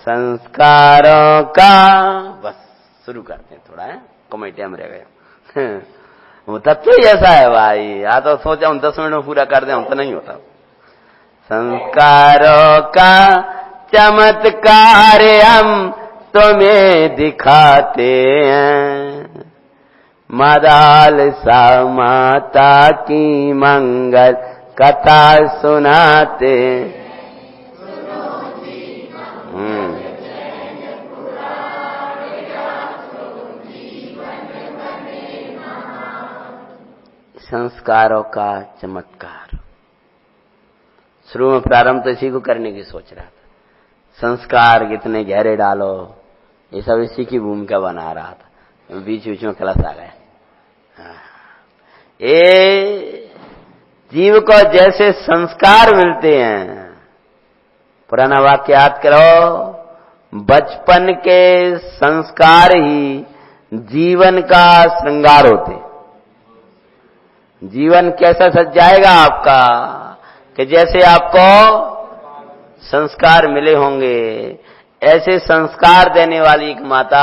संस्कारों का, बस शुरू करते हैं थोड़ा है, कमेटिया में रह गए। वो तत्व ही ऐसा है भाई, या तो सोचा 10 मिनट में पूरा कर दे, हम तो नहीं होता। संस्कारों का चमत्कार हम तुम्हें दिखाते हैं, मदालसा माता की मंगल कथा सुनाते। संस्कारों का चमत्कार। शुरू में प्रारंभ तो इसी को करने की सोच रहा था, संस्कार कितने गहरे डालो, ये सब इसी की भूमिका बना रहा था। बीच बीच में कलश आ गया। ये जीव को जैसे संस्कार मिलते हैं, पुराना वाक्य याद करो, बचपन के संस्कार ही जीवन का श्रृंगार होते। जीवन कैसा सज जाएगा आपका कि जैसे आपको संस्कार मिले होंगे। ऐसे संस्कार देने वाली एक माता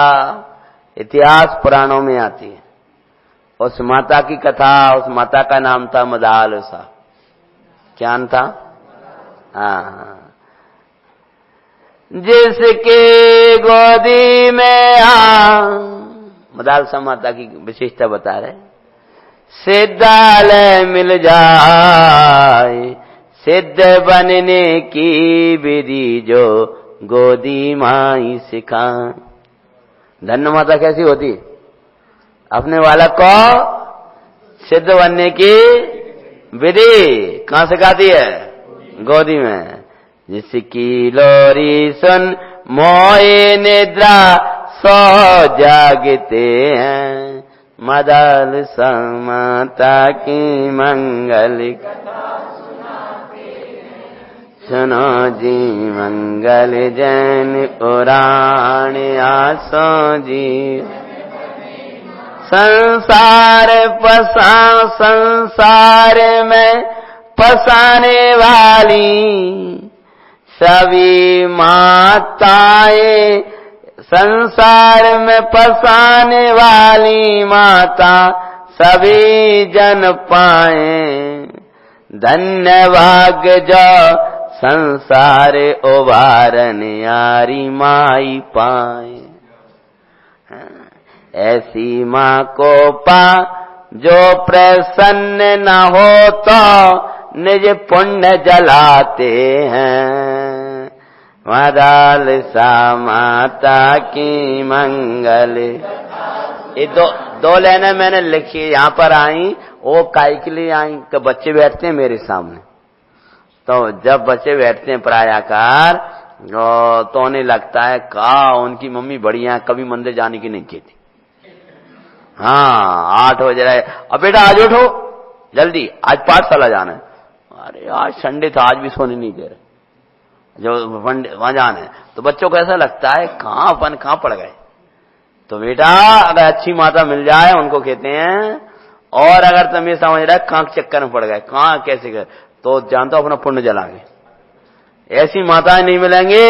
इतिहास पुराणों में आती है। उस माता की कथा, उस माता का नाम था मदालसा। क्या नाम था? हाँ, जिसके गोदी में मदालसा माता की विशेषता बता रहे, सिद्धालय मिल जाए, सिद्ध बनने की विधि जो गोदी माई सिखाए। धन्य माता कैसी होती? अपने बालक को सिद्ध बनने की विधि कहां सिखाती है? गोदी में। जिसकी लोरी सुन मोए निद्रा सो जागते हैं, मदालसा माता की मंगल सुनो जी मंगल जैन पुराण आसो जी। संसार में फसाने वाली सभी माताएं, संसार में फसाने वाली माता सभी जन पाए। धन्य भाग्य जो संसार उबारन यारी माई पाए। ऐसी माँ को पा जो प्रसन्न न हो तो निज पुण्य जलाते हैं, मदालसा माता की मंगल। ये दो लाइनें मैंने लिखी, यहाँ पर आई। वो काय के लिए आई कि बच्चे बैठते हैं मेरे सामने, तो जब बच्चे बैठते हैं प्रायाकार तो उन्हें लगता है का उनकी मम्मी बढ़िया, कभी मंदिर जाने की नहीं कहती। हाँ, 8 बज रहा है, अब बेटा आज उठो जल्दी, आज पाठशाला जाना है। अरे आज संडे था, आज भी सोने नहीं दे रहे, जो वहां जाना है। तो बच्चों को ऐसा लगता है कहां पड़ गए। तो बेटा अगर अच्छी माता मिल जाए, उनको कहते हैं, और अगर तुम ये समझ रहे कहां चक्कर में पड़ गए, कहां कैसे कर, तो जानता अपना पुण्य जलागे। ऐसी माताएं नहीं मिलेंगी,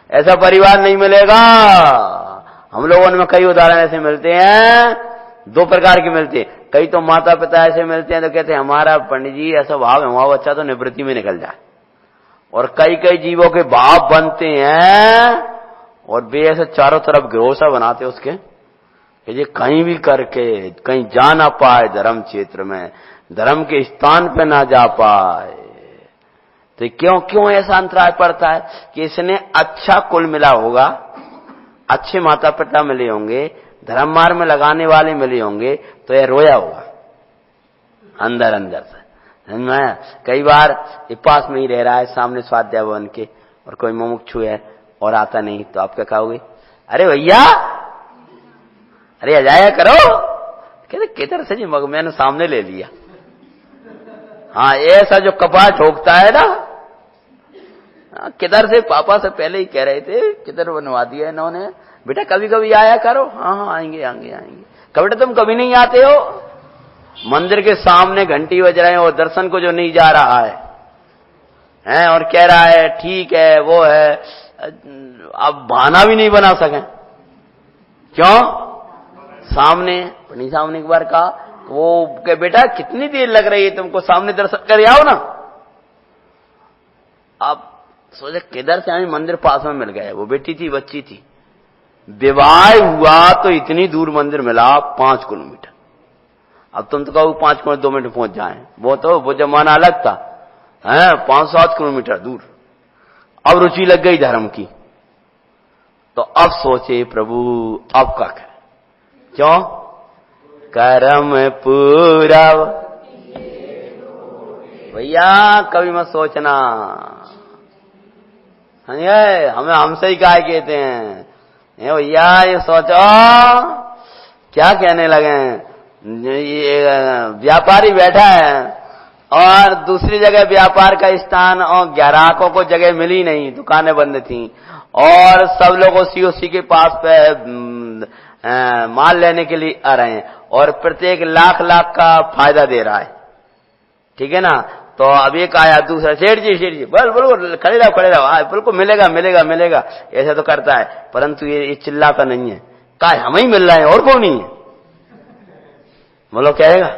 ऐसा परिवार नहीं मिलेगा। हम लोगों में कई उदाहरण ऐसे मिलते हैं, 2 प्रकार के मिलते हैं। कई तो माता पिता ऐसे मिलते हैं तो कहते हैं हमारा पंडित जी ऐसा भाव है, हमारा बच्चा तो निवृत्ति में निकल जाए। और कई जीवों के बाप बनते हैं और वे ऐसे चारों तरफ गिरोसा बनाते उसके कि ये कहीं भी करके कहीं जा ना पाए, धर्म क्षेत्र में, धर्म के स्थान पे ना जा पाए। तो क्यों ऐसा अंतराय पड़ता है कि इसने अच्छा कुल मिला होगा, अच्छे माता पिता मिले होंगे, धर्म मार्ग में लगाने वाले मिले होंगे, तो यह रोया होगा अंदर से। कई बार ये पास में ही रह रहा है सामने स्वाध्याय भवन के, और कोई मुमुक्षु है और आता नहीं, तो आप क्या कहोगे? अरे भैया, अरे अजाया करो। कहते किधर से जी, मैंने सामने ले लिया। हाँ, ऐसा जो कपाट ठोकता है ना, किधर से, पापा से पहले ही कह रहे थे, किधर बनवा दिया इन्होंने, बेटा कभी कभी आया करो। हाँ आएंगे। बेटा तुम कभी नहीं आते हो, मंदिर के सामने घंटी बज रहे हैं और दर्शन को जो नहीं जा रहा है और कह रहा है ठीक है वो है, अब बहाना भी नहीं बना सके। क्यों? सामने अपनी सामने एक बार कहा वो के बेटा कितनी देर लग रही है तुमको, सामने दर्शन कर आओ ना। अब सोचे किधर से हमें मंदिर पास में मिल गया। वो बेटी थी, बच्ची थी, विवाह हुआ तो इतनी दूर मंदिर मिला 5 किलोमीटर। अब तुम तो कहो 5 किलोमीटर 2 मिनट पहुंच जाए, वो जमाना अलग था है, 5-7 किलोमीटर दूर। अब रुचि लग गई धर्म की, तो अब सोचे प्रभु अब क्या करें। क्यों? कर्म पूरा। भैया कभी मत सोचना, हमें हमसे ही काय कहते हैं भैया, ये सोचो क्या कहने लगे। ये व्यापारी बैठा है और दूसरी जगह व्यापार का स्थान और ग्राहकों को जगह मिली नहीं, दुकानें बंद थी और सब लोग उसी के पास पे माल लेने के लिए आ रहे हैं और प्रत्येक लाख का फायदा दे रहा है। ठीक है ना? तो अब एक आया दूसरा, सेठ जी बिल्कुल खड़े रहो, बिल्कुल मिलेगा, ऐसा तो करता है, परंतु ये चिल्लाता नहीं है। क्या हमें ही मिल रहा है और कौन नहीं है? बोलो कहेगा?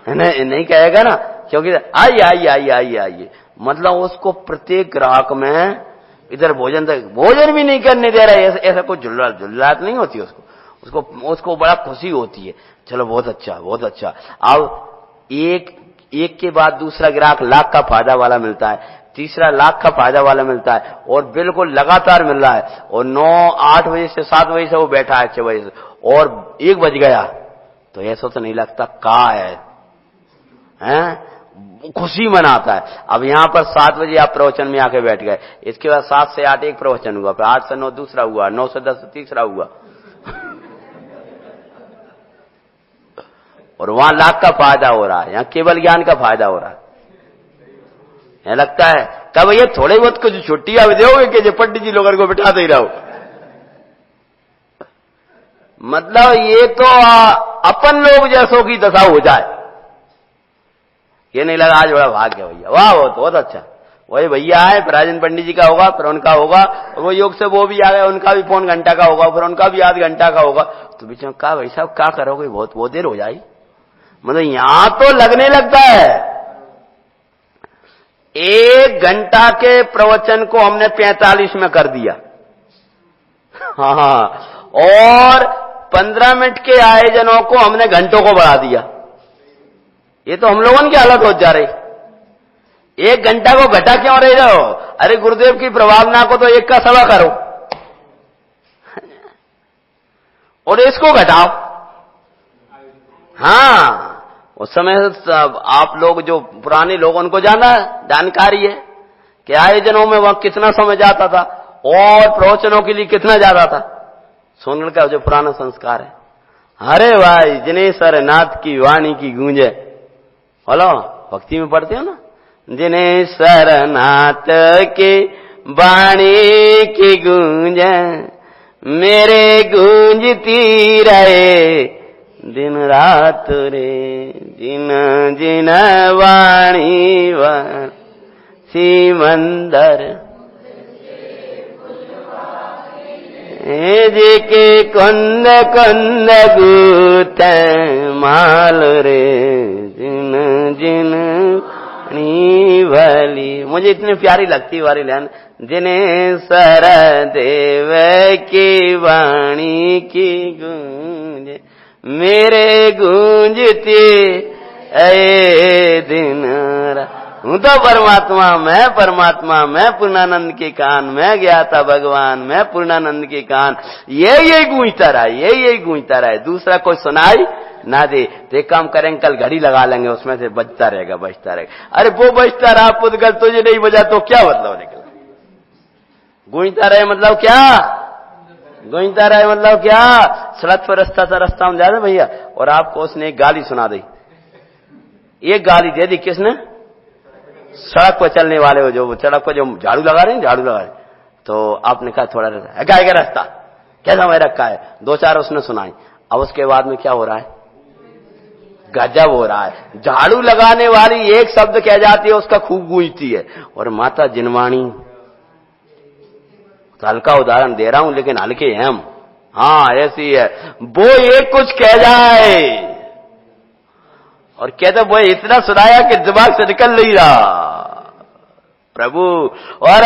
नहीं कहेगा ना, क्योंकि आइए मतलब उसको प्रत्येक ग्राहक में इधर भोजन भी नहीं करने दे रहा है। ऐसा कोई जुल्लात नहीं होती उसको बड़ा खुशी होती है। चलो बहुत अच्छा। अब एक के बाद दूसरा ग्राहक लाख का फायदा वाला मिलता है, तीसरा लाख का फायदा वाला मिलता है और बिल्कुल लगातार मिल रहा है। और 8 बजे से 7 बजे से वो बैठा है, 6 बजे से और 1 बज गया तो ऐसा तो नहीं लगता का है खुशी मनाता है। अब यहां पर 7 बजे आप प्रवचन में आके बैठ गए, इसके बाद 7 से 8 एक प्रवचन हुआ, फिर 8 से 9 दूसरा हुआ, 9 से 10 तीसरा हुआ और वहां लाख का फायदा हो रहा है, यहां केवल ज्ञान का फायदा हो रहा है। यह लगता है कब ये थोड़े बहुत कुछ छुट्टियां दोगे कि जो पंडित जी लोगों को बिठा दे रहा हो। मतलब ये तो अपन लोग जैसों की दशा हो जाए। ये नहीं लगा आज बड़ा भाग्य भैया, वाह वो तो बहुत अच्छा, वही भैया आए, फिर राजन पंडित जी का होगा, फिर उनका होगा, वो योग से वो भी आ गए, उनका भी पौन घंटा का होगा, फिर उनका भी आध घंटा का होगा। तो बीच में कहा भाई साहब क्या करोगे, बहुत देर हो जाएगी। मतलब यहां तो लगने लगता है। 1 घंटा के प्रवचन को हमने 45 में कर दिया, हाँ, और 15 मिनट के आयोजनों को हमने घंटों को बढ़ा दिया। ये तो हम लोगों की हालत हो जा रही। 1 घंटा को घटा क्यों रह जाओ? अरे गुरुदेव की प्रभावना को तो 1 का सवा करो और इसको घटाओ। हाँ, उस समय आप लोग जो पुराने लोग उनको जानकारी है कि आयोजनों में वहां कितना समय जाता था और प्रवचनों के लिए कितना जाता था। सोनल का जो पुराना संस्कार है, अरे भाई जिनेश्वर नाथ की वाणी की गूंजे, बोलो भक्ति में पढ़ते हो ना, जिनेश्वर नाथ की वाणी की गूंजे मेरे गूंजती रहे दिन रात रे, जिन वाणी सिमंदर जी के कुंद गूत माल रे, जिन भली। मुझे इतनी प्यारी लगती वाली लाइन, जिन्हें सर देव की वाणी की गूंज मेरे गूंजती ए दिन। हूं तो परमात्मा, मैं पूर्णानंद के कान, मैं गया था भगवान, मैं पूर्णानंद के कान। यही गूंजता रहा, दूसरा कोई सुनाई ना दे। तो एक काम करेंगे, कल घड़ी लगा लेंगे, उसमें से बजता रहेगा। अरे वो बजता रहा पुद्गल, तुझे नहीं बजा तो क्या मतलब निकला? गूंजता रहे मतलब क्या? सड़क पर रास्ता में जा रहे भैया, और आपको उसने एक गाली सुना दी। एक गाली दे दी किसने? सड़क पर चलने वाले हो, जो सड़क पर जो झाड़ू लगा रहे, तो आपने कहा थोड़ा गाय का रास्ता कैसा मैं रखा है, 2-4 उसने सुनाई। अब उसके बाद में क्या हो रहा है? गजब हो रहा है। झाड़ू लगाने वाली एक शब्द कह जाती है, उसका खूब गूंजती है। और माता जिनवाणी तो हल्का उदाहरण दे रहा हूं, लेकिन हल्के हैं हम। हाँ ऐसी है, वो एक कुछ कह जाए और कहते वो इतना सुनाया कि दिमाग से निकल नहीं रहा प्रभु। और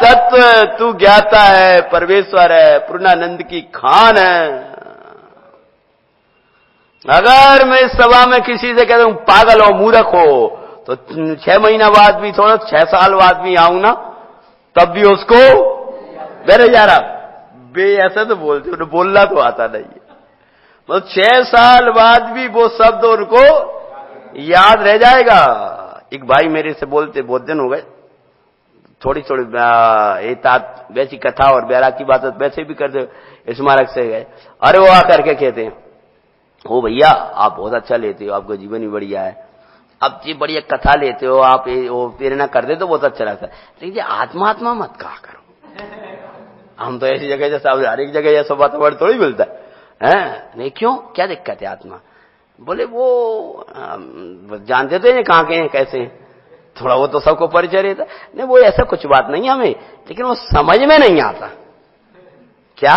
तत्व तू ज्ञाता है, परमेश्वर है, पूर्णानंद की खान है। अगर मैं सभा में किसी से कहता हूं पागल हो, मूर्ख हो, तो 6 महीना बाद भी, थोड़ा 6 साल बाद भी आऊं ना, तब भी उसको मेरे यारा बे ऐसे तो बोलते, उन्हें बोलना तो आता नहीं है, मतलब 6 साल बाद भी वो शब्द उनको याद रह जाएगा। एक भाई मेरे से बोलते, बहुत दिन हो गए, थोड़ी थोड़ी वैसी कथा और ब्यारा की बात वैसे भी करते, स्मारक से गए, अरे वो आकर के कहते हैं, ओ भैया आप बहुत अच्छा लेते हो, आपका जीवन भी बढ़िया है, अब जी बढ़िया कथा लेते हो आप, वो प्रेरणा कर दे तो बहुत अच्छा लगता है, लेकिन आत्मा आत्मा मत कहा करो। हम तो ऐसी जगह जैसा हर एक जगह ऐसा वातावरण थोड़ी मिलता है, नहीं क्यों, क्या दिक्कत है आत्मा? बोले वो जानते तो हैं कहाँ के हैं कैसे हैं, थोड़ा वो तो सबको परिचय रहता, नहीं वो ऐसा कुछ बात नहीं हमें, लेकिन वो समझ में नहीं आता। क्या?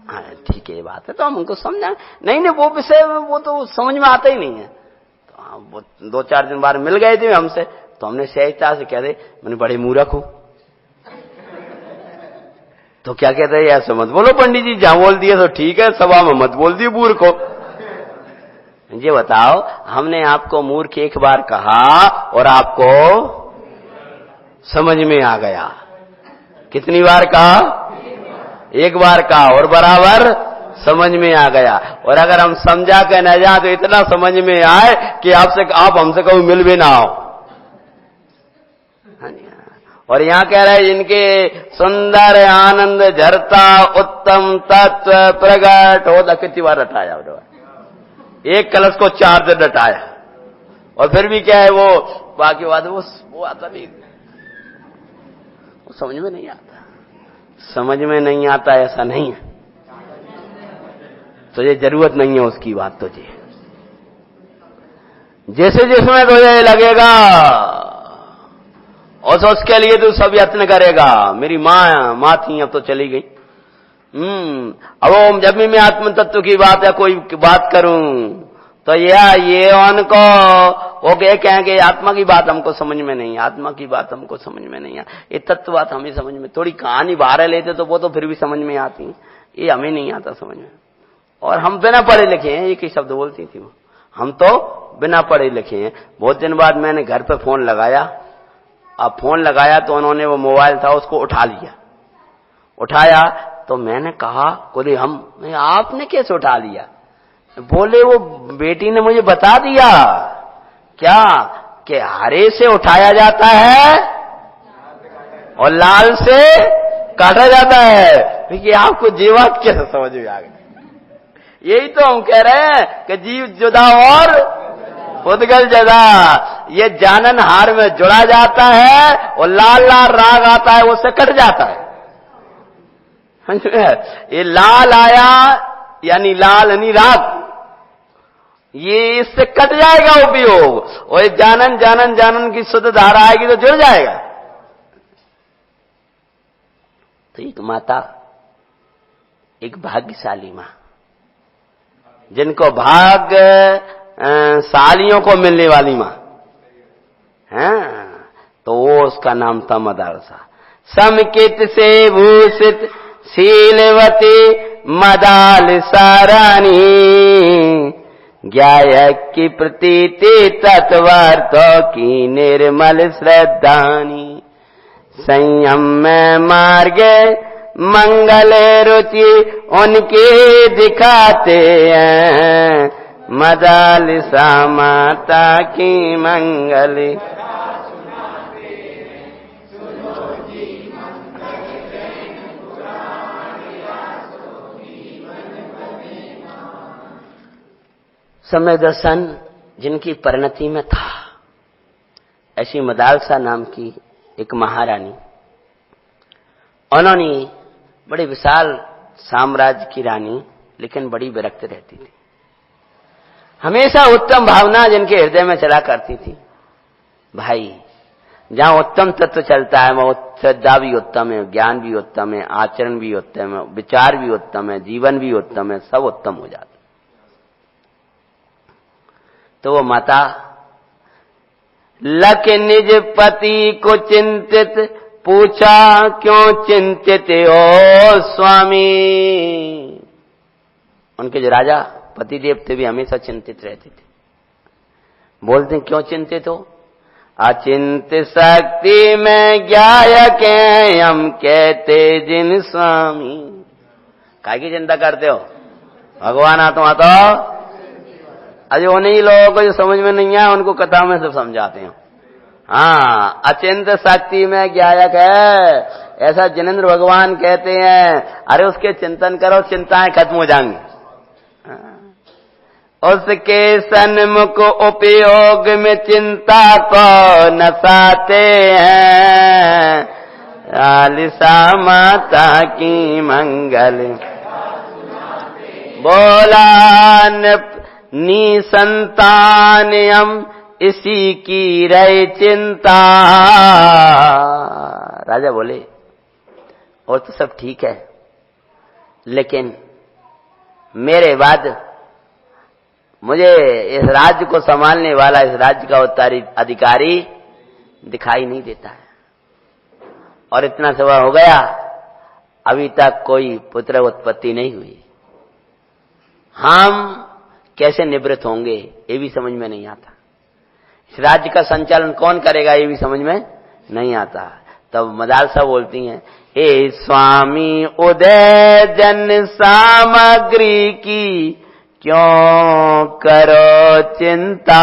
हाँ ठीक है ये बात है, तो हम उनको समझा, नहीं वो विषय वो तो समझ में आता ही नहीं है। तो वो 2-4 दिन बाद मिल गए थे हमसे, तो हमने सहजता से कह दे, मैंने बड़े मूर्ख हूं। तो क्या कहते हैं, ऐसे मत बोलो पंडित जी, जहां बोल दिए तो ठीक है, सभा में मत बोल दिए मूर्ख को। ये बताओ, हमने आपको मूर्ख एक बार कहा और आपको समझ में आ गया, कितनी बार कहा? एक बार कहा और बराबर समझ में आ गया। और अगर हम समझा के न जाए तो इतना समझ में आए कि आप हमसे कभी मिल भी ना हो। और यहाँ कह रहे हैं, इनके सुंदर आनंद झरता उत्तम तत्व प्रगट हो, कितनी बार रटाया, एक कलश को 4 दिन रटाया, और फिर भी क्या है वो बाकी बात वो आता नहीं, वो समझ में नहीं आता, समझ में नहीं आता ऐसा नहीं है, तुझे जरूरत नहीं है उसकी बात, तुझे जैसे जिसमें तुझे लगेगा और उसके लिए तू सब यत्न करेगा। मेरी माँ थी, अब तो चली गई। अब जब भी मैं आत्म तत्व की बात है कोई बात करूं तो ये उनको वो कहेंगे आत्मा की बात हमको समझ में नहीं, आत्मा की बात हमको समझ में नहीं है, ये तत्व बात हमें समझ में, थोड़ी कहानी बाहर लेते तो वो तो फिर भी समझ में आती, ये हमें नहीं आता समझ में। और हम बिना पढ़े लिखे हैं, एक ही शब्द बोलती थी वो, हम तो बिना पढ़े लिखे हैं। बहुत दिन बाद मैंने घर पे फोन लगाया, अब फोन लगाया तो उन्होंने वो मोबाइल था उसको उठा लिया, उठाया तो मैंने कहा बोले आपने कैसे उठा लिया? बोले वो बेटी ने मुझे बता दिया क्या कि हरे से उठाया जाता है और लाल से काटा जाता है। देखिए आपको जीवात कैसे समझ में आ गई? यही तो हम कह रहे हैं कि जीव जुदा और उद्गल जदा, ये जानन हार में जुड़ा जाता है और लाल लाल राग आता है उससे कट जाता है। ये लाल आया यानी लाल यानी राग, ये इससे कट जाएगा उपयोग, और ये जानन जानन जानन की शुद्ध धारा आएगी तो जुड़ जाएगा। तो एक माता, एक भाग्यशाली मां, जिनको सालियों को मिलने वाली मां है, तो वो उसका नाम था मदरसा। समकित से भूषित शीलवती मदालसा रानी, ज्ञायक की प्रतीति तत्वार्थों की निर्मल श्रद्धानी, संयम में मार्ग मंगल रुचि उनकी दिखाते हैं, मदालसा माता की मंगल। समय दर्शन जिनकी परिणति में था, ऐसी मदालसा नाम की एक महारानी, उन्होंने बड़े विशाल साम्राज्य की रानी, लेकिन बड़ी विरक्त रहती थी। हमेशा उत्तम भावना जिनके हृदय में चला करती थी, भाई जहां उत्तम तत्व चलता है वह श्रद्धा भी उत्तम है, ज्ञान भी उत्तम है, आचरण भी उत्तम है, विचार भी उत्तम है, जीवन भी उत्तम है, सब उत्तम हो जाता। तो वो माता लख निज पति को चिंतित, पूछा क्यों चिंतित हो स्वामी। उनके जो राजा पतिदेव थे भी हमेशा चिंतित रहते थे। बोलते क्यों चिंतित हो? अचिंत शक्ति में ज्ञायक हैं हम कहते जिन स्वामी। काय की चिंता करते हो? भगवान आत्मा तो अजय उन्हीं लोगों को जो समझ में नहीं आया उनको कथा में सब समझाते हैं। हाँ, अचिंत शक्ति में ज्ञायक है, ऐसा जिनेंद्र भगवान कहते हैं। अरे उसके चिंतन करो, चिंताएं खत्म हो जाएंगी। उसके सन्मुख उपयोग में चिंता को नसाते हैं, लालिसा माता की मंगल बोला निसंतान हम इसी की रहे चिंता। राजा बोले और तो सब ठीक है, लेकिन मेरे बाद मुझे इस राज्य को संभालने वाला, इस राज्य का उत्तराधिकारी दिखाई नहीं देता है। और इतना समय हो गया, अभी तक कोई पुत्र उत्पत्ति नहीं हुई। हम कैसे निवृत्त होंगे ये भी समझ में नहीं आता। इस राज्य का संचालन कौन करेगा ये भी समझ में नहीं आता। तब मदालसा बोलती हैं, हे स्वामी उदय जन सामग्री की क्यों करो चिंता,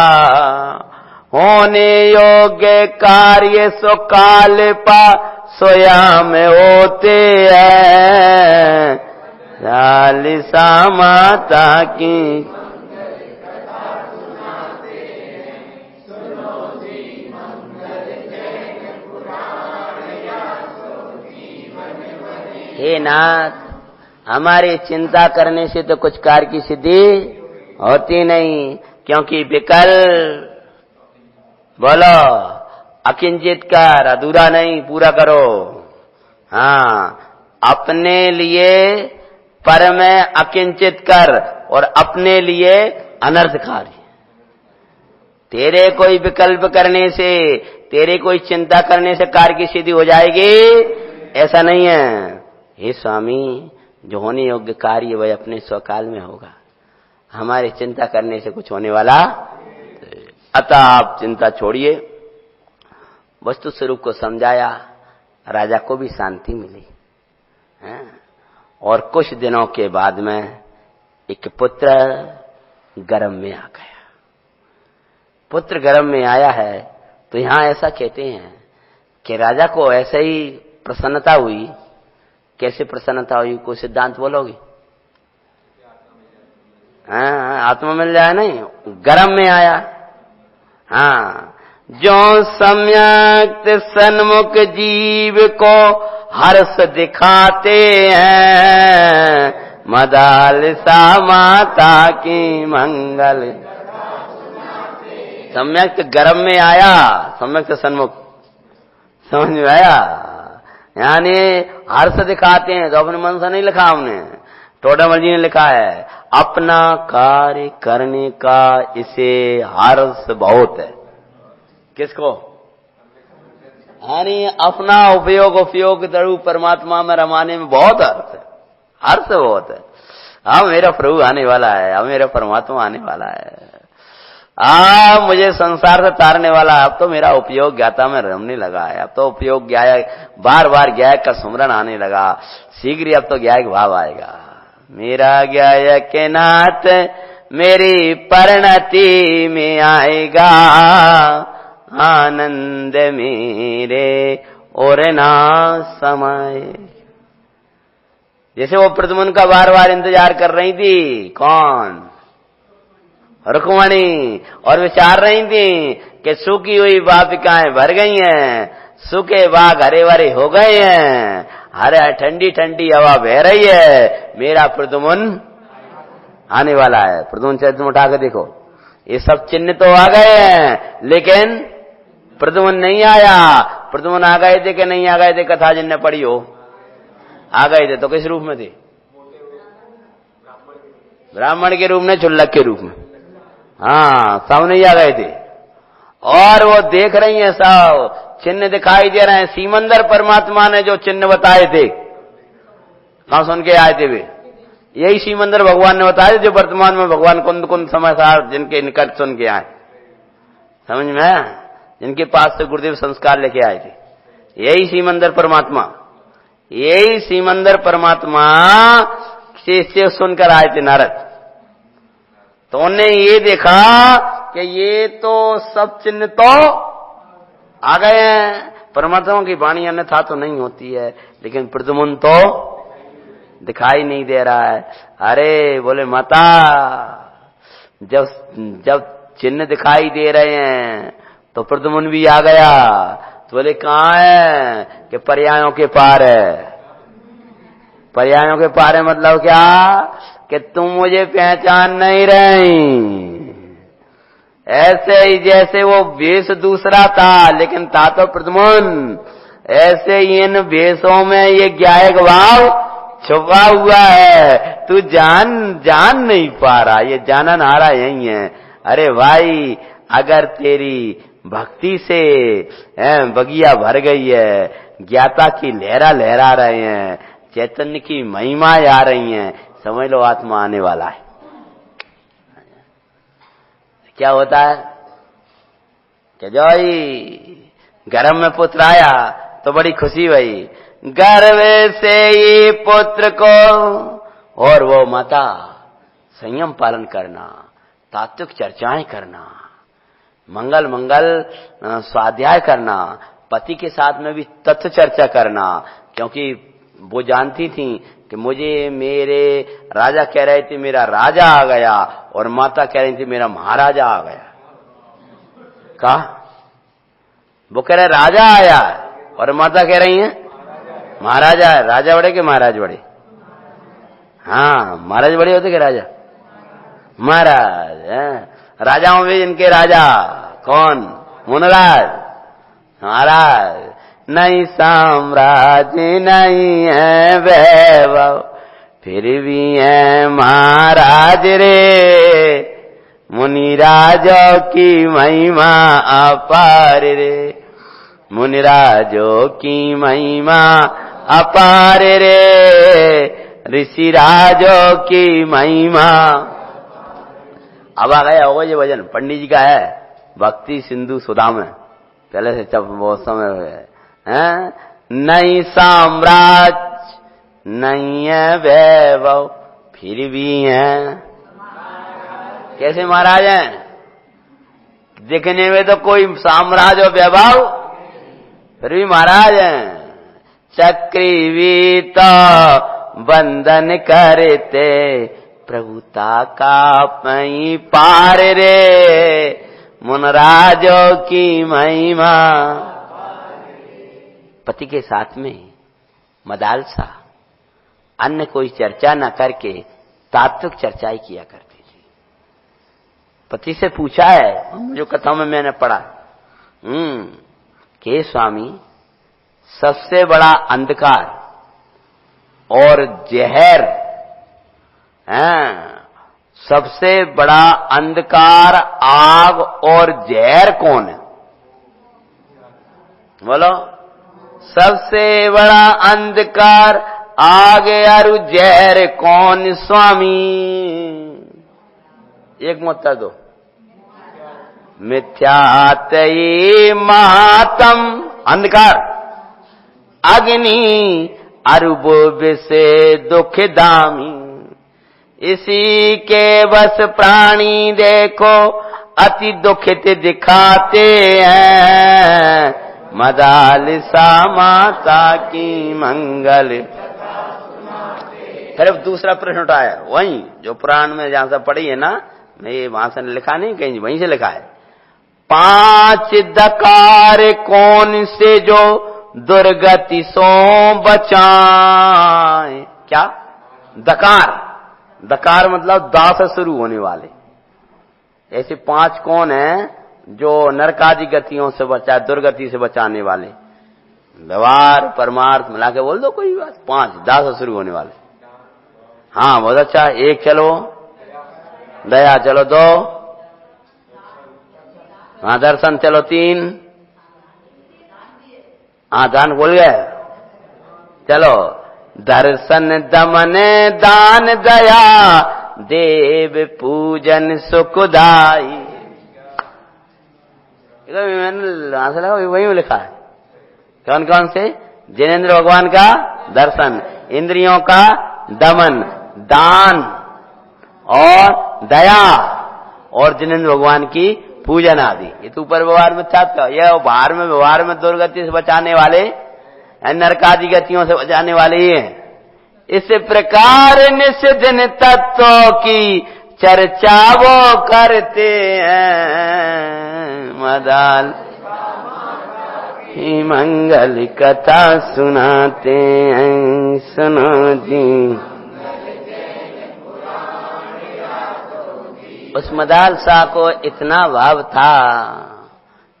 होने योग्य कार्य सो काल पा स्वयं होते हैं, लालिसा माता की। हे नाथ, हमारी चिंता करने से तो कुछ कार्य की सिद्धि होती नहीं, क्योंकि विकल्प बोलो अकिंचित कर, अधूरा नहीं, पूरा करो। हाँ, अपने लिए पर में अकिंचित कर और अपने लिए अनर्थकारी। तेरे कोई विकल्प करने से, तेरे कोई चिंता करने से कार्य की सिद्धि हो जाएगी ऐसा नहीं है। हे स्वामी, जो होने योग्य कार्य वह अपने स्वकाल में होगा, हमारी चिंता करने से कुछ होने वाला। अतः आप चिंता छोड़िए। वस्तु स्वरूप को समझाया, राजा को भी शांति मिली है। और कुछ दिनों के बाद में एक पुत्र गर्भ में आ गया। पुत्र गर्भ में आया है तो यहां ऐसा कहते हैं कि राजा को ऐसे ही प्रसन्नता हुई। कैसे प्रसन्नता हुई? कोई सिद्धांत बोलोगे? हाँ, आत्मा मिल जाए नहीं, गर्भ में आया। हाँ, जो सम्यक सन्मुख जीव को हर्ष दिखाते हैं, मदालसा माता की मंगल। सम्यक गर्भ में आया, सम्यक सन्मुख, समझ में आया? यानी हर्ष दिखाते हैं। तो अपने मन से नहीं लिखा हमने, टोडामल जी ने लिखा है, अपना कार्य करने का इसे हर्ष बहुत है। किसको? यानी अपना उपयोग तरु परमात्मा में रमाने में बहुत हर्ष है, हर्ष बहुत है। अब मेरा प्रभु आने वाला है, अब मेरा परमात्मा आने वाला है, मुझे संसार से तारने वाला है। अब तो मेरा उपयोग ज्ञाता में रमने लगा है। अब तो उपयोग ज्ञायक, बार बार ज्ञायक का सुमरन आने लगा। शीघ्र ही अब तो ज्ञायक भाव आएगा। मेरा ज्ञायक के नाथ मेरी परिणति में आएगा, आनंद मेरे और ना समय। जैसे वो प्रद्युम्न का बार बार इंतजार कर रही थी, कौन? रुक्मणी, और विचार रही थी कि सूखी हुई वापिकाएं भर गई हैं, सूखे बाग हरे भरे हो गए हैं, हरे ठंडी ठंडी हवा बह रही है, मेरा प्रद्युम्न आने वाला है। प्रद्युम्न चरित्र में उठा के देखो, ये सब चिन्ह तो आ गए हैं, लेकिन प्रद्युम्न नहीं आया। प्रद्युम्न आ गए थे कि नहीं आ गए थे? कथा जिनने पढ़ी हो, आ गए थे। तो किस रूप में थे? ब्राह्मण के रूप में, चुल्लक के रूप में। हाँ, सब नहीं आ गए थे। और वो देख रही हैं, सब चिन्ह दिखाई दे रहे हैं। सीमंदर परमात्मा ने जो चिन्ह बताए थे, कहां सुन के आए थे वे? यही सीमंदर भगवान ने बताया जो वर्तमान में भगवान कुंद कुंद समय सार जिनके निकट सुन के आए, समझ में आया? जिनके पास से गुरुदेव संस्कार लेके आए थे, यही सीमंदर परमात्मा, यही सीमंदर परमात्मा से सुनकर आए थे नारद। तो उन्होंने ये देखा कि ये तो सब चिन्ह तो आ गए हैं। परमात्मा की वाणी अन्यथा तो नहीं होती है, लेकिन प्रद्युम्न तो दिखाई नहीं दे रहा है। अरे बोले माता, जब चिन्ह दिखाई दे रहे हैं तो प्रद्युम्न भी आ गया। तो बोले कहाँ है? कि पर्यायों के पार है। पर्यायों के पार है मतलब क्या? कि तुम मुझे पहचान नहीं रही। ऐसे ही जैसे वो वेश दूसरा था, लेकिन था तो प्रद्युम्न, ऐसे ही इन वेशों में ये ज्ञायक भाव छुपा हुआ है। तू जान नहीं पा रहा, ये जानन हारा यही है। अरे भाई, अगर तेरी भक्ति से बगिया भर गई है, ज्ञाता की लहरा लहरा रहे हैं, चैतन्य की महिमा आ रही है, समझ लो आत्मा आने वाला है। क्या होता है कि जोई गर्भ में पुत्र आया तो बड़ी खुशी हुई, गर्भ से ही पुत्र को, और वो माता संयम पालन करना, तात्विक चर्चाएं करना, मंगल स्वाध्याय करना, पति के साथ में भी तत्व चर्चा करना, क्योंकि वो जानती थी कि मुझे मेरे राजा कह रहे थे मेरा राजा आ गया, और माता कह रही थी मेरा महाराजा आ गया। कहा? वो कह रहे राजा आया, और माता कह रही है महाराजा है। राजा बड़े के महाराज बड़े? हाँ, महाराज बड़े होते कि राजा? महाराज है। राजाओं में इनके राजा कौन? मुनराज। महाराज नहीं साम्राज्य नहीं है वैभव, फिर भी है महाराज रे, मुनिराजों की महिमा अपार रे, मुनिराजों की महिमा अपार रे, ऋषिराजों की महिमा। अब आ गया होगा ये भजन, पंडित जी का है, भक्ति सिंधु सुधा में, पहले से जब वो समय है। नहीं साम्राज्य नहीं है वैभव, फिर भी है। कैसे महाराज हैं? दिखने में तो कोई साम्राज्य और वैभव, फिर भी महाराज हैं। चक्रवीत बंदन करते, प्रभुता का पई पार रे, मुनराजों की महिमा। पति के साथ में मदालसा, अन्य कोई चर्चा न करके तात्विक चर्चाएं किया करती थी। पति से पूछा है, जो कथा में मैंने पढ़ा, के स्वामी सबसे बड़ा अंधकार और जहर, सबसे बड़ा अंधकार, आग और जहर कौन है? बोलो। सबसे बड़ा अंधकार, आग और जहर कौन स्वामी? एक मुद्दा दो। मिथ्यात्वई महातम, अंधकार, अग्नि अरुब से दुख दामी, इसी के बस प्राणी देखो अति दुखित दिखाते हैं, मदालसा माता की मंगल। फिर दूसरा प्रश्न उठाया, वही जो पुराण में जहां से पढ़ी है ना, मैं वहां से लिखा नहीं, कहीं वहीं से लिखा है। 5 दकार कौन से जो दुर्गति सो बचाए? क्या? दकार, दकार मतलब दा से शुरू होने वाले। ऐसे 5 कौन है जो नरकादि गतियों से बचा, दुर्गति से बचाने वाले। व्यवहार परमार्थ मिला के बोल दो कोई बात। 5 10 से शुरू होने वाले। हाँ बहुत अच्छा। 1 चलो, दया चलो 2, हाँ दर्शन चलो 3, हाँ दान बोल गए। चलो दर्शन दमन दान दया देव पूजन सुखदाई। मैंने लगा वही में लिखा है। कौन कौन से? जिनेंद्र भगवान का दर्शन, इंद्रियों का दमन, दान और दया, और जिनेंद्र भगवान की पूजन आदि। ये तो ऊपर व्यवहार में था, यह बाहर में व्यवहार में दुर्गति से बचाने वाले, नरकादि गतियों से बचाने वाले ही हैं। इस प्रकार निष्दिन तत्वों की चर्चा वो करते हैं, मदाल मंगल कथा सुनाते हैं। सुनो जी। उस मदाल शाह को इतना भाव था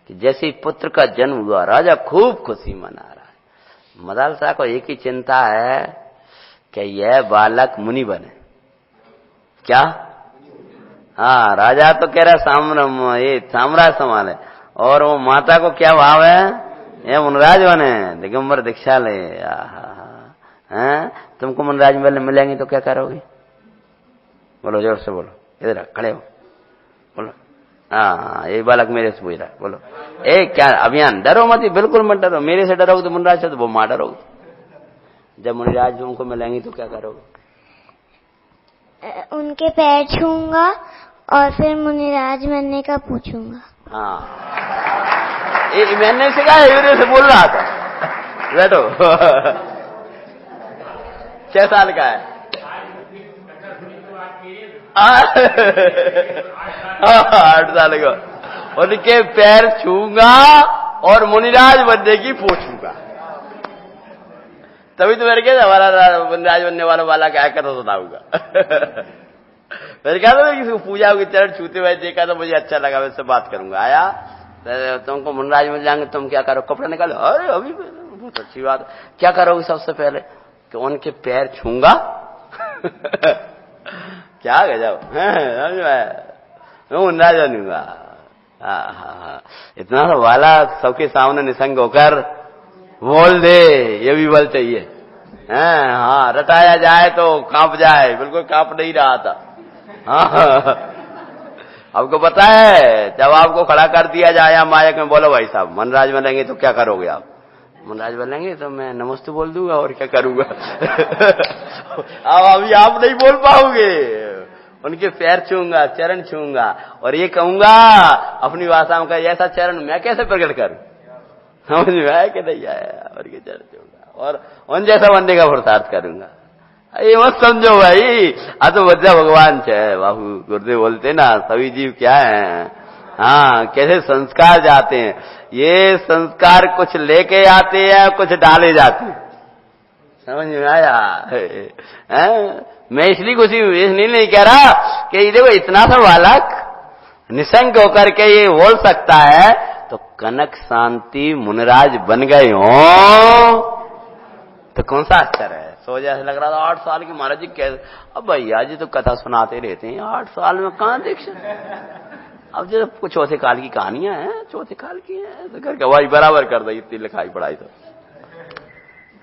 कि जैसे पुत्र का जन्म हुआ, राजा खूब खुशी मना रहा है। मदाल शाह को एक ही चिंता है कि यह बालक मुनि बने। क्या? हाँ, राजा तो कह रहा ये साम्राज्य संभाले, और वो माता को क्या भाव है? ये मुनराज बने, दिगंबर दीक्षा ले। तुमको मुनराज मिलेंगे तो क्या करोगे? बोलो जोर से बोलो, इधर खड़े हो, बोलो। हाँ, ये बालक मेरे से पूछ रहा है, बोलो। क्या अभियान? डरो मत, बिल्कुल मत डरो। मेरे से डरोगे तो मुनराज से तो वो मां डरोगे। जब मुनराज तुमको मिलेंगे तो क्या करोगे? उनके पैर छूंगा और फिर मुनिराज बनने का पूछूंगा। हाँ, मैंने से कहा, मेरे से बोल रहा था। बैठो। 6 साल का है। 8 साल का। उनके पैर छूंगा और मुनिराज बनने की पूछूंगा। तभी तो मेरे क्या हमारा मुनिराज बनने वाला क्या कर सुनाऊंगा। मैंने कहा था किसी को पूजा होगी, चरण छूते हुए देखा तो मुझे अच्छा लगा, वैसे बात करूंगा। आया तुमको मुनिराज मिल जाएंगे, तुम क्या करो? कपड़ा निकालो। अरे अभी बहुत अच्छी बात। क्या करोगे? सबसे पहले कि उनके पैर छूंगा। क्या गजब, मैं मुनिराज बनूंगा। इतना सा वाला सबके सामने निसंग होकर बोल दे, ये भी बल चाहिए। हाँ, रटाया जाए तो कांप जाए, बिल्कुल कांप नहीं रहा था। हाँ, आपको पता है, जब आपको खड़ा कर दिया जाए या मायक में, बोलो भाई साहब मुनिराज बनेंगे तो क्या करोगे आप? मुनिराज बनेंगे तो मैं नमस्ते बोल दूंगा, और क्या करूंगा? अब अभी आप नहीं बोल पाओगे। उनके पैर छूंगा, चरण छूंगा, और ये कहूंगा अपनी भाषा में, ऐसा चरण मैं कैसे प्रकट करूं? समझ में आया कि नहीं आया? और के चरण छूंगा और उन जैसा बनने का पुरुषार्थ करूंगा। ये मत समझो भाई, तो बच्चा भगवान है बाबू। गुरुदेव बोलते ना, सभी जीव क्या है? हाँ, कैसे संस्कार जाते हैं। ये संस्कार कुछ लेके आते हैं, कुछ डाले जाते हैं। समझ में आया? मैं इसलिए कुछ नहीं कह रहा कि देखो इतना सा बालक निसंग होकर के ये बोल सकता है, तो कनक शांति मुनिराज बन गए हो तो कौन सा आश्चर्य है? सो जैसे लग रहा था 8 साल की महाराज जी कैसे। अब भैया जी तो कथा सुनाते रहते हैं, 8 साल में कहाँ दीक्षा? अब जो कुछ चौथे काल की कहानियां हैं, चौथे काल की हैं, तो करके वही बराबर कर दो, इतनी लिखाई पढ़ाई तो।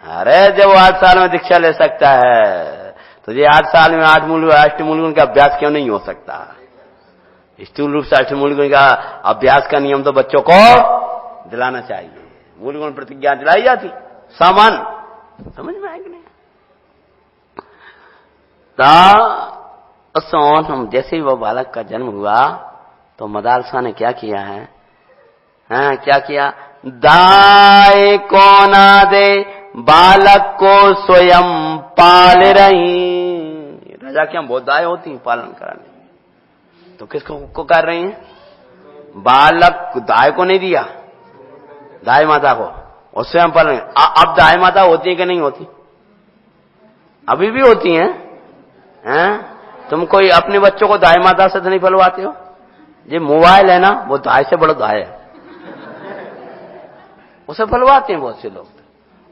अरे जब 8 साल में दीक्षा ले सकता है, तो ये 8 साल में 8 मूल अष्टमूलगुण का अभ्यास क्यों नहीं हो सकता? स्थूल रूप से अष्टमूलगुण का अभ्यास का नियम तो बच्चों को दिलाना चाहिए। मूलगुण प्रतिज्ञा दिलाई जाती सामान। समझ में आएगी नहीं? हम जैसे ही वो बालक का जन्म हुआ तो मदाल शाह ने क्या किया है? हाँ, क्या किया? दाए को ना दे बालक को स्वयं पाल रही। राजा क्या बहुत दाएं होती हैं पालन कराने, तो किसको को कर रही हैं? बालक दाए को नहीं दिया, दाई माता को, और स्वयं पालन। अब दाई माता होती है कि नहीं होती? अभी भी होती हैं। तुम कोई अपने बच्चों को दाई माता से तो नहीं पलवाते हो? ये मोबाइल है ना, वो दाय से बड़ा दाय है, उसे फलवाते हैं बहुत से लोग,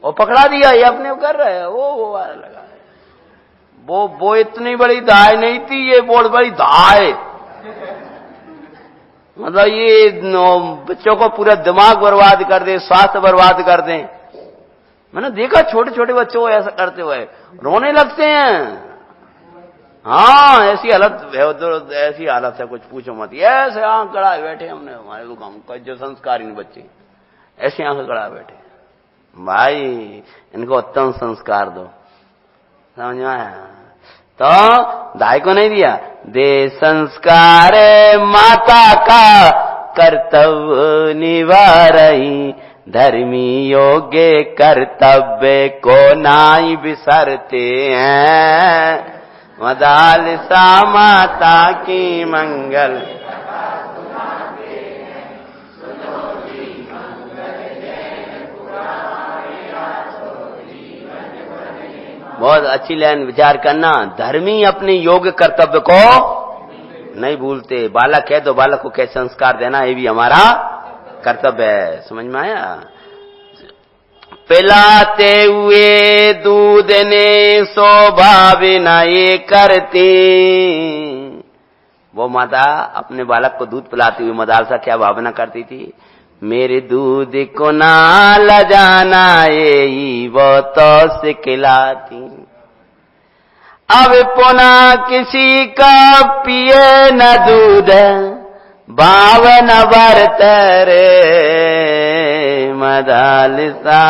और पकड़ा दिया ये अपने कर रहे हैं, वो लगा है। वो इतनी बड़ी दाय नहीं थी, ये बहुत बड़ी दाय, मतलब ये बच्चों को पूरा दिमाग बर्बाद कर दे, स्वास्थ्य बर्बाद कर दे। मैंने देखा छोटे छोटे बच्चों को ऐसा करते हुए रोने लगते हैं। हाँ, ऐसी हालत है, ऐसी हालत है, कुछ पूछो मत। ऐसे आंख गड़ा बैठे हमने, हमारे को जो संस्कार इन बच्चे ऐसी आंख गड़ा बैठे। भाई इनको उत्तम संस्कार दो, समझ में आया? तो दाई को नहीं दिया, दे संस्कार माता का कर्तव्य निवारई, धर्मी योग्य कर्तव्य को नाई बिसरते हैं, मदालसा माता की मंगल। बहुत अच्छी लाइन विचार करना। धर्मी अपने योग्य कर्तव्य को नहीं भूलते। बालक है तो बालक को कैसे संस्कार देना, ये भी हमारा कर्तव्य है। समझ में आया? पिलाते हुए दूध ने शोभा ये करती, वो माता अपने बालक को दूध पिलाती हुई मदालसा क्या भावना करती थी? मेरे दूध को ना लजाना ये वो तो सिखलाती, अब पुनः किसी का पिए न दूध, बावन वर्त रे मदालसा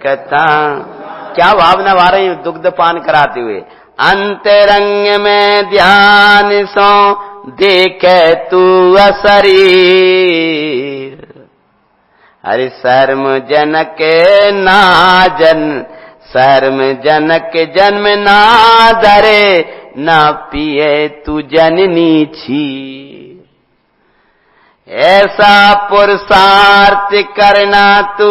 कथा। क्या भावना आ रही? दुग्ध पान कराते हुए, अंतरंग में ध्यान सो देखे तू शरीर, हरि शर्म जनक नाजन, शर्म जनक जन्म ना धरे, ना पिए तू जननी छी। ऐसा पुरुषार्थ करना तू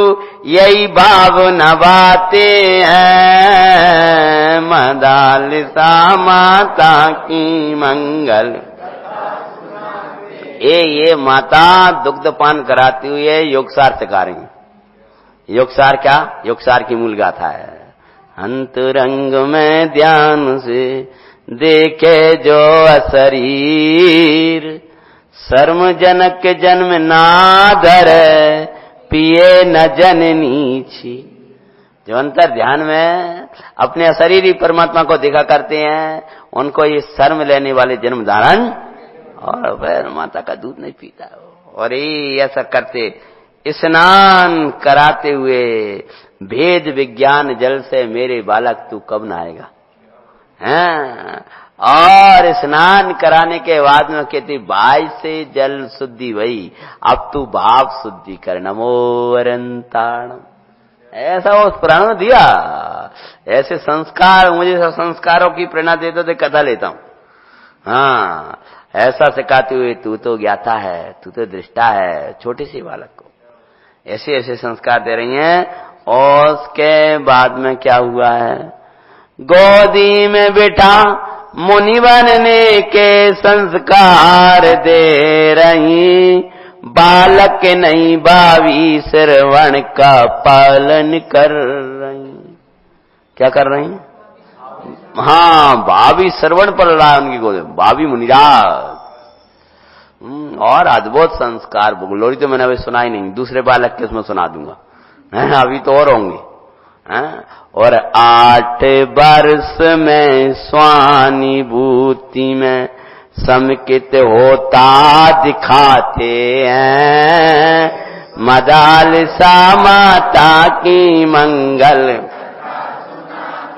यही भावना बातें हैं, मदालसा माता की मंगल। ये माता दुग्ध पान कराती हुई योगसार सिखा रही है। योगसार क्या? योगसार की मूल गाथा है, अंतरंग में ध्यान से देखे जो शरीर, शर्म जनक के जन्म ना धर, पिए न जननी छी। जो अंतर ध्यान में अपने अशरीरी परमात्मा को देखा करते हैं, उनको ये शर्म लेने वाले जन्म धारण और फिर माता का दूध नहीं पीता। और ये ऐसा करते स्नान कराते हुए, भेद विज्ञान जल से मेरे बालक तू कब नहाएगा, हैं? और स्नान कराने के बाद में कहती बाई से जल शुद्धि भई, अब तू भाव शुद्धि कर, नमो अरंताणम। ऐसा उस पुराण में दिया। ऐसे संस्कार, मुझे संस्कारों की प्रेरणा देते थे, कथा लेता हूं। हाँ, ऐसा सिखाते हुए तू तो ज्ञाता है, तू तो दृष्टा है, छोटे से बालक को ऐसे ऐसे संस्कार दे रही हैं। और उसके बाद में क्या हुआ है? गोदी में बेटा मुनि बनने के संस्कार दे रही, बालक नहीं भावी श्रवण का पालन कर रही। क्या कर रही? हाँ, भावी श्रवण पर रहा है उनकी गोद में, भावी मुनिराज। और अद्भुत संस्कार। लोरी तो मैंने अभी सुनाई नहीं, दूसरे बालक के उसमें सुना दूंगा, अभी तो और होंगे। और 8 वर्ष में स्वानुभूति में समकित होता दिखाते हैं, मदालसा माता की मंगल।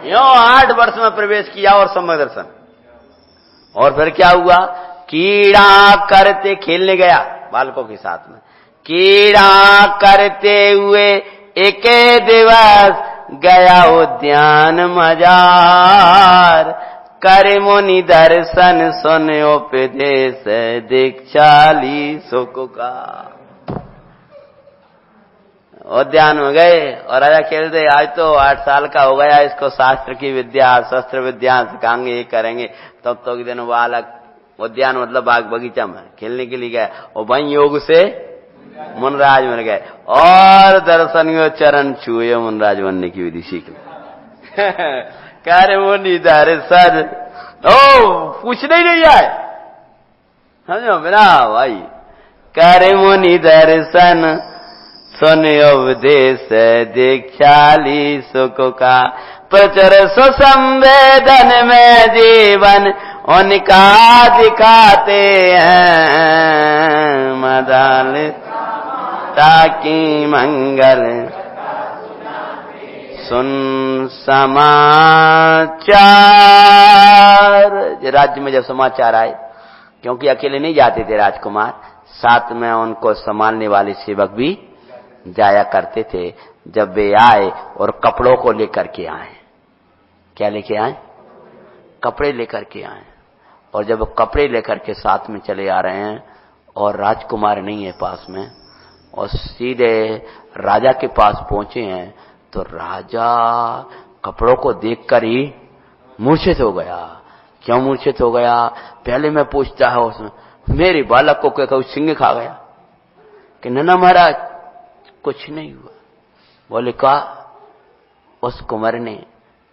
यो 8 वर्ष में प्रवेश किया और सम्यक दर्शन। और फिर क्या हुआ? कीड़ा करते खेलने गया बालकों के साथ में, कीड़ा करते हुए एक दिवस गया उद्यान मजार, कर मुनि दर्शन सुन उपदेश दीक्षा ली सुख का। उद्यान में गए और राजा खेलते, आज तो 8 साल का हो गया, इसको शास्त्र की विद्या, शस्त्र विद्या सिखाएंगे, ये करेंगे। तब तो एक दिन बालक उद्यान मतलब बाग बगीचा में खेलने के लिए गए और वहीं योग से मुनराज बन गए और दर्शन में चरण छुए मुनराज बनने की विधि सीख ली। कार्य मुनि दर्शन पूछने ही नहीं आए, समझो मेरा भाई। कार्य मुनि दर्शन सुन उपदेश दीक्षाली सुख का प्रचर सुसंवेदन में जीवन उनका दिखाते हैं मदाल ताकि मंगल सुन समाचार। राज्य में जब समाचार आए, क्योंकि अकेले नहीं जाते थे राजकुमार, साथ में उनको संभालने वाले सेवक भी जाया करते थे। जब वे आए और कपड़ों को लेकर के आए, क्या लेके आए? कपड़े लेकर के आए। और जब कपड़े लेकर के साथ में चले आ रहे हैं और राजकुमार नहीं है पास में, और सीधे राजा के पास पहुंचे हैं, तो राजा कपड़ों को देखकर ही मूर्छित हो गया। क्यों मूर्छित हो गया? पहले मैं पूछता है उसमें, मेरे बालक को क्या सिंह खा गया? कि नन्ना महाराज कुछ नहीं हुआ। बोले का उस कुंवर ने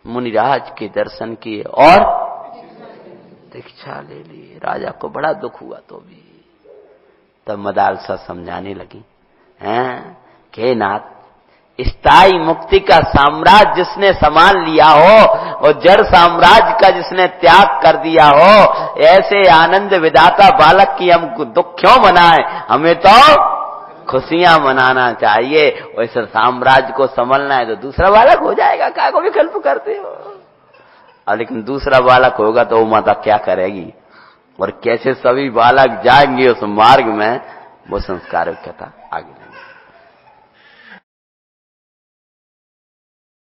मुनिराज के दर्शन किए और दीक्षा ले ली। राजा को बड़ा दुख हुआ। तो भी तब मदालसा समझाने लगी हैं कि नाथ, स्थायी मुक्ति का साम्राज्य जिसने संभाल लिया हो और जड़ साम्राज्य का जिसने त्याग कर दिया हो, ऐसे आनंद विधाता बालक की हम दुख क्यों मनाएं? हमें तो खुशियां मनाना चाहिए। वैसे साम्राज्य को संभलना है तो दूसरा बालक हो जाएगा, क्या को विकल्प करते हो? और लेकिन दूसरा बालक होगा तो वो माता क्या करेगी और कैसे सभी बालक जाएंगे उस मार्ग में, वो संस्कार कथा आगे।